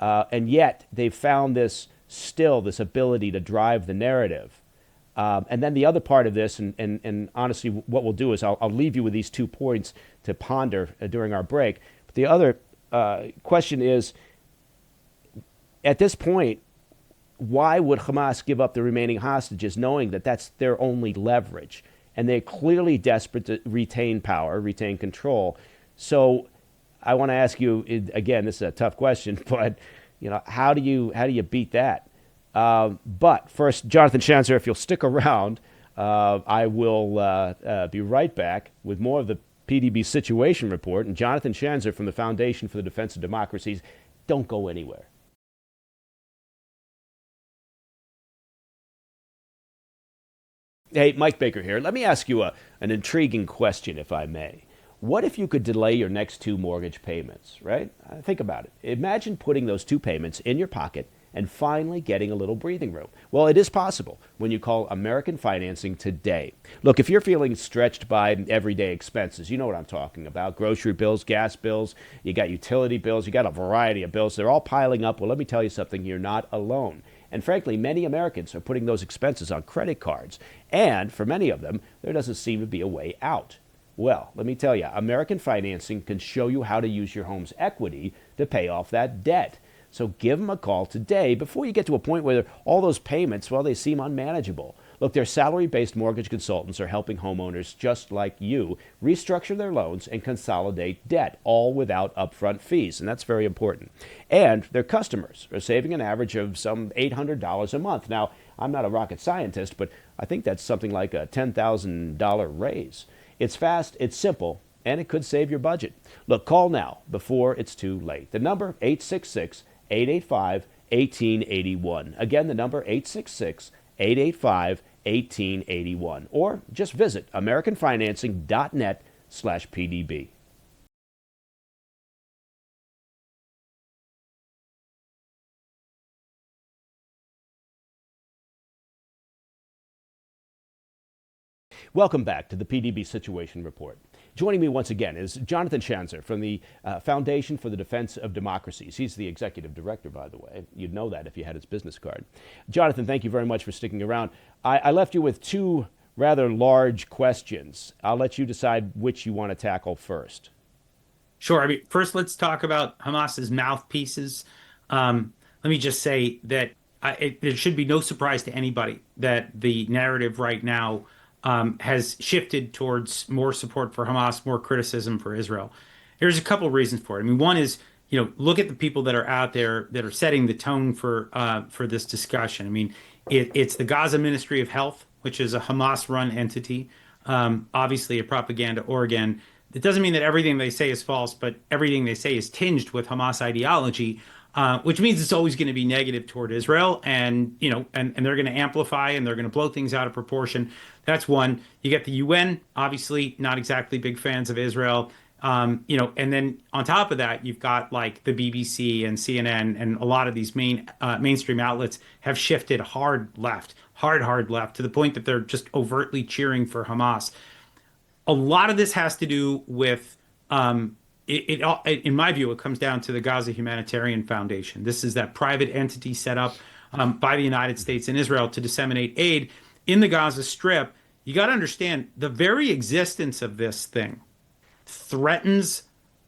And yet they've found this ability to drive the narrative. And then the other part of this, and honestly, what we'll do is I'll leave you with these 2 points to ponder during our break. But the other question is, at this point, why would Hamas give up the remaining hostages knowing that that's their only leverage? And they're clearly desperate to retain power, retain control. So I want to ask you, again, this is a tough question, but how do you beat that? But first, Jonathan Schanzer, if you'll stick around, I will be right back with more of the PDB Situation Report. And Jonathan Schanzer from the Foundation for the Defense of Democracies. Don't go anywhere. Hey, Mike Baker here. Let me ask you an intriguing question, if I may. What if you could delay your next 2 mortgage payments, right? Think about it. Imagine putting those 2 payments in your pocket and finally getting a little breathing room. Well, it is possible when you call American Financing today. Look, if you're feeling stretched by everyday expenses, you know what I'm talking about. Grocery bills, gas bills, you got utility bills, you got a variety of bills. They're all piling up. Well, let me tell you something. You're not alone. And frankly, many Americans are putting those expenses on credit cards. And for many of them, there doesn't seem to be a way out. Well, let me tell you, American Financing can show you how to use your home's equity to pay off that debt. So give them a call today before you get to a point where all those payments, well, they seem unmanageable. Look, their salary-based mortgage consultants are helping homeowners just like you restructure their loans and consolidate debt, all without upfront fees, and that's very important. And their customers are saving an average of some $800 a month. Now, I'm not a rocket scientist, but I think that's something like a $10,000 raise. It's fast, it's simple, and it could save your budget. Look, call now before it's too late. The number 866-885-1881. Again, the number 866-885-1881. Or just visit americanfinancing.net/PDB. Welcome back to the PDB Situation Report. Joining me once again is Jonathan Schanzer from the Foundation for the Defense of Democracies. He's the executive director, by the way. You'd know that if you had his business card. Jonathan, thank you very much for sticking around. I left you with two rather large questions. I'll let you decide which you want to tackle first. Sure. I mean, first, let's talk about Hamas's mouthpieces. Let me just say that it should be no surprise to anybody that the narrative right now has shifted towards more support for Hamas, more criticism for Israel. There's a couple of reasons for it. I mean, one is, look at the people that are out there that are setting the tone for this discussion. I mean, it's the Gaza Ministry of Health, which is a Hamas-run entity, obviously a propaganda organ. It doesn't mean that everything they say is false, but everything they say is tinged with Hamas ideology. Which means it's always going to be negative toward Israel, and and they're going to amplify and they're going to blow things out of proportion. That's one. You get the UN, obviously not exactly big fans of Israel, and then on top of that, you've got like the BBC and CNN and a lot of these mainstream outlets have shifted hard left to the point that they're just overtly cheering for Hamas. A lot of this has to do with in my view, it comes down to the Gaza Humanitarian Foundation. This is that private entity set up by the United States and Israel to disseminate aid in the Gaza Strip. You got to understand the very existence of this thing threatens,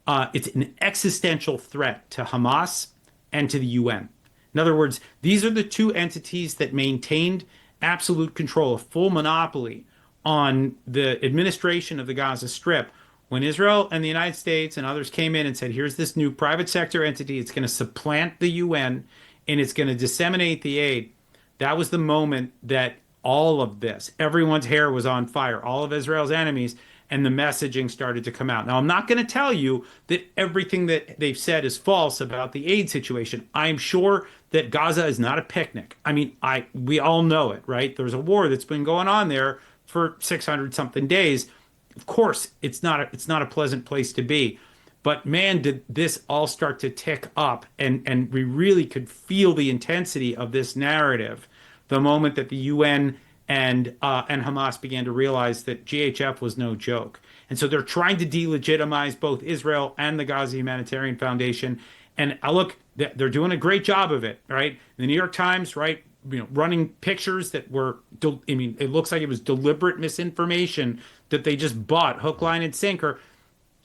it's an existential threat to Hamas and to the UN. In other words, these are the two entities that maintained absolute control, a full monopoly on the administration of the Gaza Strip. When Israel and the United States and others came in and said, here's this new private sector entity, it's going to supplant the UN and it's going to disseminate the aid, that was the moment that all of this, everyone's hair was on fire, all of Israel's enemies, and the messaging started to come out. Now, I'm not going to tell you that everything that they've said is false about the aid situation. I'm sure that Gaza is not a picnic. I mean, we all know it, right? There's a war that's been going on there for 600 something days. Of course, it's not a pleasant place to be, but man, did this all start to tick up, and we really could feel the intensity of this narrative the moment that the UN and Hamas began to realize that GHF was no joke, and so they're trying to delegitimize both Israel and the Gaza Humanitarian Foundation. And look, they're doing a great job of it, right? The New York Times, right? Running pictures that were, it looks like it was deliberate misinformation that they just bought hook, line, and sinker.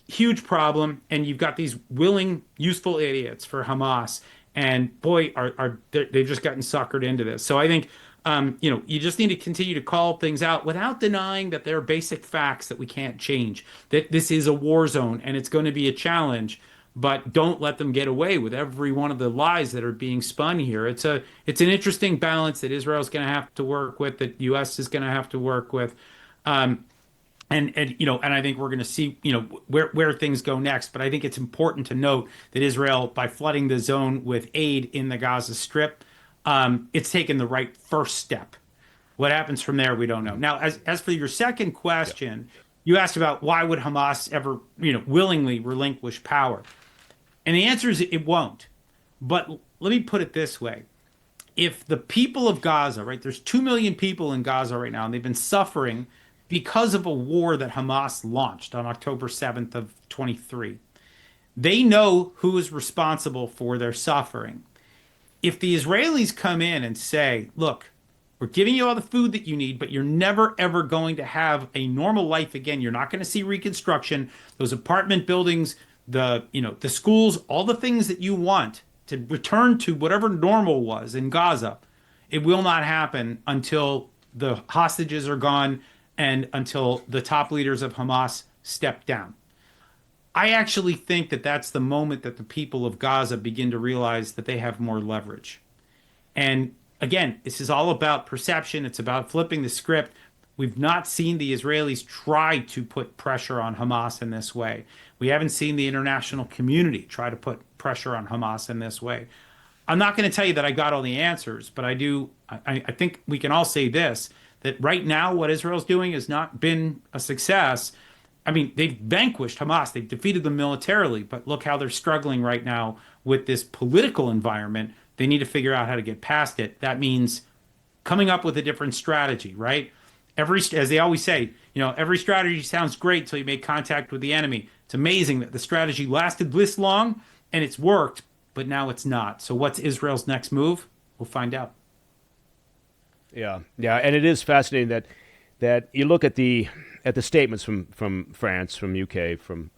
Huge problem. And you've got these willing, useful idiots for Hamas. And boy, they've just gotten suckered into this. So I think, you just need to continue to call things out without denying that there are basic facts that we can't change, that this is a war zone and it's going to be a challenge. But don't let them get away with every one of the lies that are being spun here. It's an interesting balance that Israel's going to have to work with, that U.S. is going to have to work with, and I think we're going to see where things go next. But I think it's important to note that Israel, by flooding the zone with aid in the Gaza Strip, it's taken the right first step. What happens from there, we don't know. Now, as for your second question, you asked about why would Hamas ever willingly relinquish power. And the answer is it won't. But let me put it this way. If the people of Gaza, right, there's 2 million people in Gaza right now, and they've been suffering because of a war that Hamas launched on October 7th of 23. They know who is responsible for their suffering. If the Israelis come in and say, look, we're giving you all the food that you need, but you're never, ever going to have a normal life again. You're not going to see reconstruction. Those apartment buildings, the schools, all the things that you want to return to whatever normal was in Gaza, it will not happen until the hostages are gone and until the top leaders of Hamas step down. I actually think that that's the moment that the people of Gaza begin to realize that they have more leverage. And again, this is all about perception. It's about flipping the script. We've not seen the Israelis try to put pressure on Hamas in this way. We haven't seen the international community try to put pressure on Hamas in this way. I'm not going to tell you that I got all the answers, but I do. I think we can all say this, that right now what Israel's doing has not been a success. I mean, they've vanquished Hamas, they've defeated them militarily, but look how they're struggling right now with this political environment. They need to figure out how to get past it. That means coming up with a different strategy, right? As they always say, every strategy sounds great until you make contact with the enemy. It's amazing that the strategy lasted this long and it's worked, but now it's not. So what's Israel's next move? We'll find out. Yeah, and it is fascinating that you look at the statements from France, from UK, from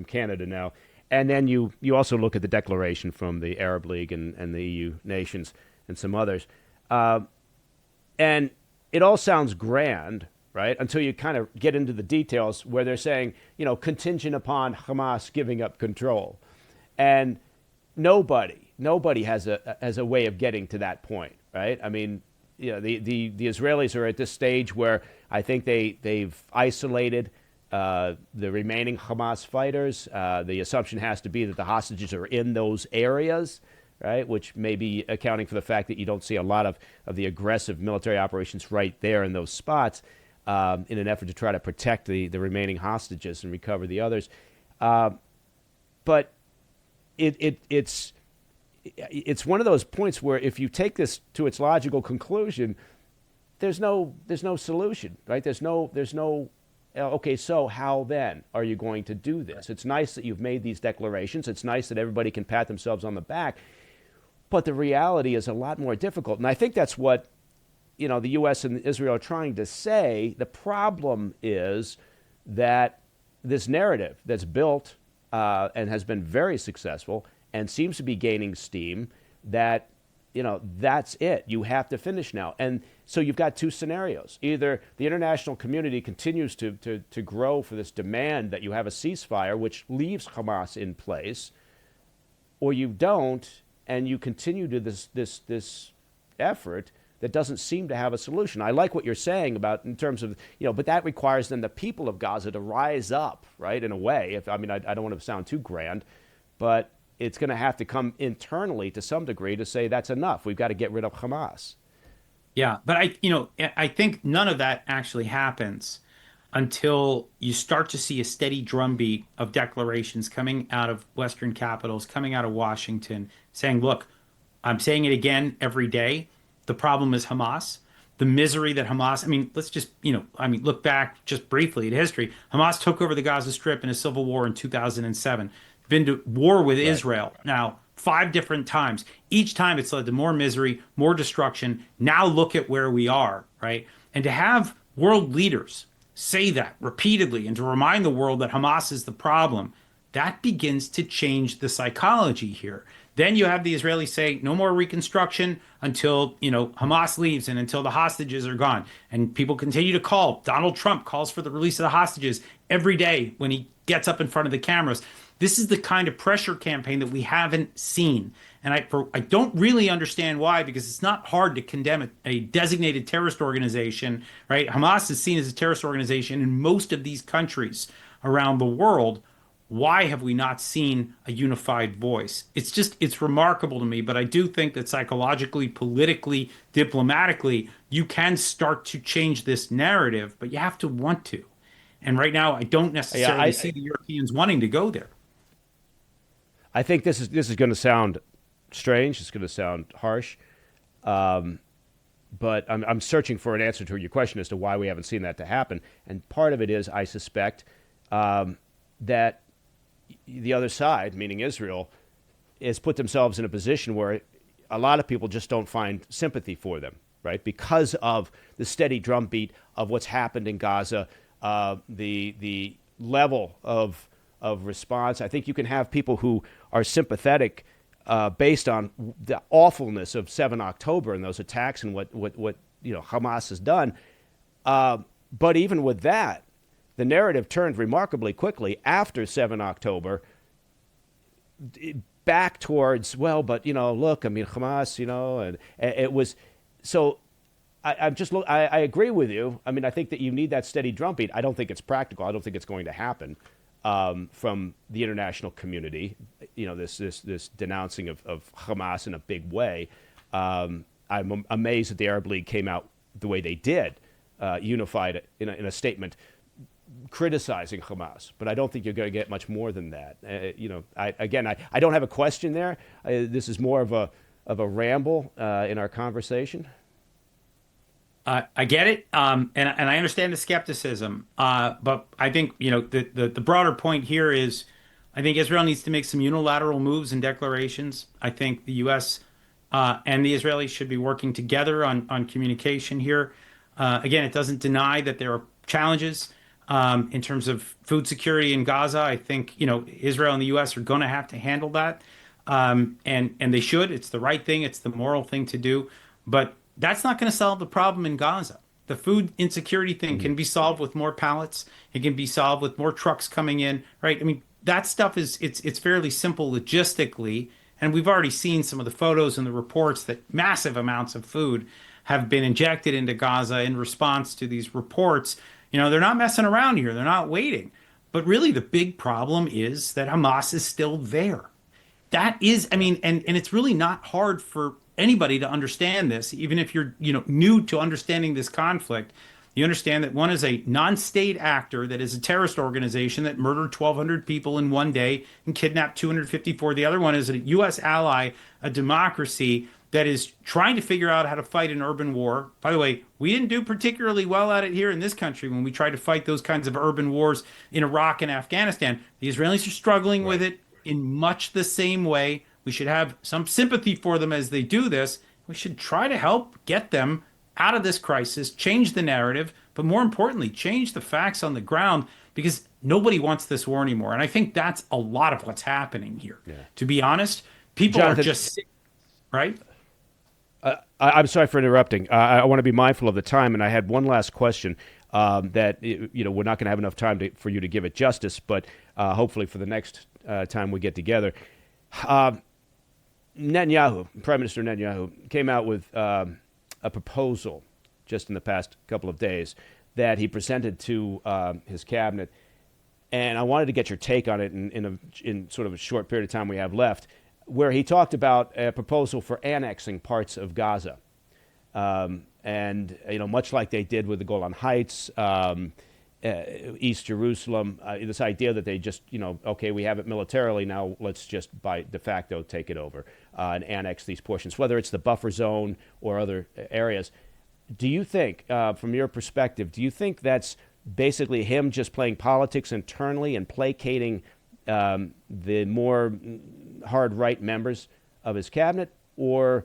Canada now, and then you also look at the declaration from the Arab League and the EU nations and some others, and it all sounds grand, right? Until you kind of get into the details where they're saying, contingent upon Hamas giving up control, and nobody has a way of getting to that point, right? I mean, the Israelis are at this stage where I think they've isolated the remaining Hamas fighters. The assumption has to be that the hostages are in those areas, right? Which may be accounting for the fact that you don't see a lot of the aggressive military operations right there in those spots in an effort to try to protect the remaining hostages and recover the others. But it's one of those points where if you take this to its logical conclusion, there's no solution, right? There's no okay, so how then are you going to do this? It's nice that you've made these declarations. It's nice that everybody can pat themselves on the back, but the reality is a lot more difficult. And I think that's what the U.S. and Israel are trying to say. The problem is that this narrative that's built and has been very successful and seems to be gaining steam, that that's it. You have to finish now. And so you've got two scenarios. Either the international community continues to grow for this demand that you have a ceasefire, which leaves Hamas in place, or you don't, and you continue to this effort that doesn't seem to have a solution. I like what you're saying about in terms of, but that requires then the people of Gaza to rise up, right, in a way. I don't want to sound too grand, but it's going to have to come internally to some degree to say that's enough. We've got to get rid of Hamas. Yeah, but I think none of that actually happens until you start to see a steady drumbeat of declarations coming out of Western capitals, coming out of Washington, saying, look, I'm saying it again every day. The problem is Hamas. The misery that Hamas, let's just, look back just briefly at history. Hamas took over the Gaza Strip in a civil war in 2007. Been to war with Israel now 5 different times. Each time it's led to more misery, more destruction. Now look at where we are, right? And to have world leaders say that repeatedly and to remind the world that Hamas is the problem, that begins to change the psychology here. Then you have the Israelis say no more reconstruction until, Hamas leaves and until the hostages are gone. And people continue to call. Donald Trump calls for the release of the hostages every day when he gets up in front of the cameras. This is the kind of pressure campaign that we haven't seen. And I don't really understand why, because it's not hard to condemn a designated terrorist organization, right? Hamas is seen as a terrorist organization in most of these countries around the world. Why have we not seen a unified voice? It's remarkable to me, but I do think that psychologically, politically, diplomatically, you can start to change this narrative, but you have to want to. And right now, I don't necessarily see the Europeans wanting to go there. I think this is going to sound strange. It's going to sound harsh, but I'm searching for an answer to your question as to why we haven't seen that to happen. And part of it is, I suspect, that the other side, meaning Israel, has put themselves in a position where a lot of people just don't find sympathy for them, right? Because of the steady drumbeat of what's happened in Gaza, the level of response. I think you can have people who are sympathetic based on the awfulness of 7 October and those attacks and what Hamas has done. But even with that, the narrative turned remarkably quickly after 7 October back towards, well, but, look, I mean, Hamas, and it was so. I agree with you. I mean, I think that you need that steady drumbeat. I don't think it's practical. I don't think it's going to happen from the international community. This denouncing of Hamas in a big way. I'm amazed that the Arab League came out the way they did, unified in a statement criticizing Hamas. But I don't think you're going to get much more than that. I don't have a question there. This is more of a ramble in our conversation. I get it, and I understand the skepticism, but I think the broader point here is, I think Israel needs to make some unilateral moves and declarations. I think the U.S. And the Israelis should be working together on communication here. Again, it doesn't deny that there are challenges in terms of food security in Gaza. I think Israel and the U.S. are going to have to handle that, and they should. It's the right thing. It's the moral thing to do, but that's not going to solve the problem in Gaza. The food insecurity thing can be solved with more pallets. It can be solved with more trucks coming in, right? I mean, that stuff it's fairly simple logistically, and we've already seen some of the photos and the reports that massive amounts of food have been injected into Gaza in response to these reports. They're not messing around here. They're not waiting. But really, the big problem is that Hamas is still there. That is, I mean, and it's really not hard for anybody to understand this, even if you're new to understanding this conflict. You understand that one is a non-state actor that is a terrorist organization that murdered 1,200 people in one day and kidnapped 254. The other one is a U.S. ally, a democracy that is trying to figure out how to fight an urban war. By the way, we didn't do particularly well at it here in this country when we tried to fight those kinds of urban wars in Iraq and Afghanistan. The Israelis are struggling with it in much the same way. We should have some sympathy for them as they do this. We should try to help get them out of this crisis, change the narrative, but more importantly, change the facts on the ground, because nobody wants this war anymore. And I think that's a lot of what's happening here. Yeah. To be honest, people are just sick, right? I'm sorry for interrupting. I want to be mindful of the time, and I had one last question that we're not going to have enough time for you to give it justice, but hopefully for the next time we get together. Netanyahu, Prime Minister Netanyahu, came out with a proposal just in the past couple of days that he presented to his cabinet, and I wanted to get your take on it in sort of a short period of time we have left, where he talked about a proposal for annexing parts of Gaza, and much like they did with the Golan Heights, East Jerusalem, this idea that they just, okay, we have it militarily, now let's just by de facto take it over and annex these portions, whether it's the buffer zone or other areas. Do you think, from your perspective, do you think that's basically him just playing politics internally and placating the more hard right members of his cabinet, or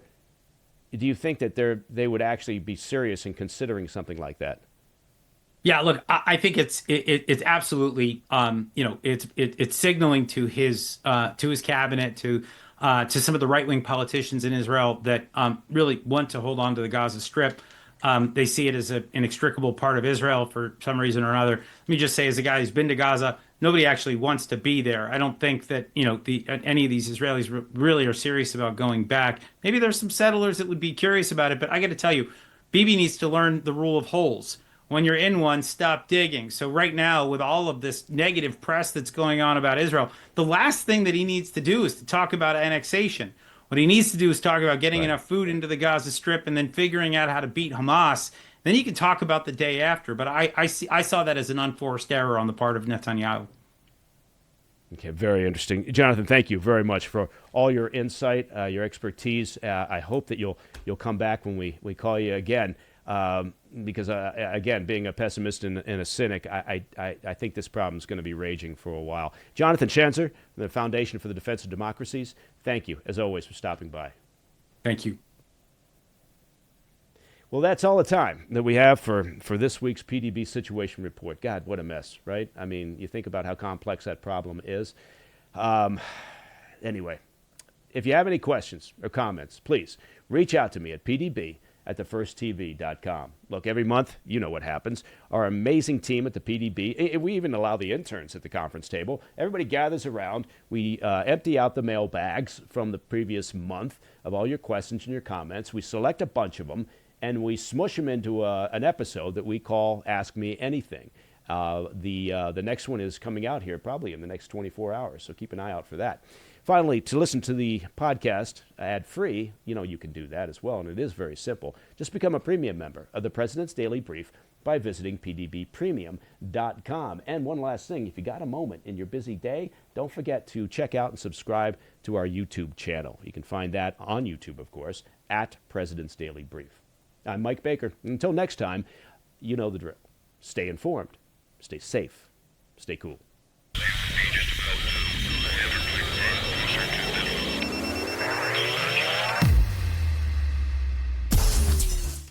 do you think that they would actually be serious in considering something like that? Yeah, look, I think it's absolutely it's signaling to his cabinet, to some of the right-wing politicians in Israel that really want to hold on to the Gaza Strip. They see it as an inextricable part of Israel for some reason or another. Let me just say, as a guy who's been to Gaza, nobody actually wants to be there. I don't think that any of these Israelis really are serious about going back. Maybe there's some settlers that would be curious about it, but I got to tell you, Bibi needs to learn the rule of holes. When you're in one, stop digging. So right now, with all of this negative press that's going on about Israel, the last thing that he needs to do is to talk about annexation. What he needs to do is talk about getting enough food into the Gaza Strip and then figuring out how to beat Hamas. Then he can talk about the day after. But I saw that as an unforced error on the part of Netanyahu. Okay, very interesting. Jonathan, thank you very much for all your insight, your expertise. I hope that you'll come back when we call you again. Because, again, being a pessimist and a cynic, I think this problem is going to be raging for a while. Jonathan Schanzer, the Foundation for the Defense of Democracies, thank you, as always, for stopping by. Thank you. Well, that's all the time that we have for this week's PDB Situation Report. God, what a mess, right? I mean, you think about how complex that problem is. Anyway, if you have any questions or comments, please reach out to me at pdb at thefirsttv.com. Look, every month, you know what happens. Our amazing team at the PDB, we even allow the interns at the conference table. Everybody gathers around. We empty out the mail bags from the previous month of all your questions and your comments. We select a bunch of them, and we smush them into an episode that we call Ask Me Anything. The next one is coming out here probably in the next 24 hours, so keep an eye out for that. Finally, to listen to the podcast ad-free, you can do that as well, and it is very simple. Just become a premium member of the President's Daily Brief by visiting pdbpremium.com. And one last thing, if you got a moment in your busy day, don't forget to check out and subscribe to our YouTube channel. You can find that on YouTube, of course, at President's Daily Brief. I'm Mike Baker. Until next time, you know the drill. Stay informed, stay safe, stay cool.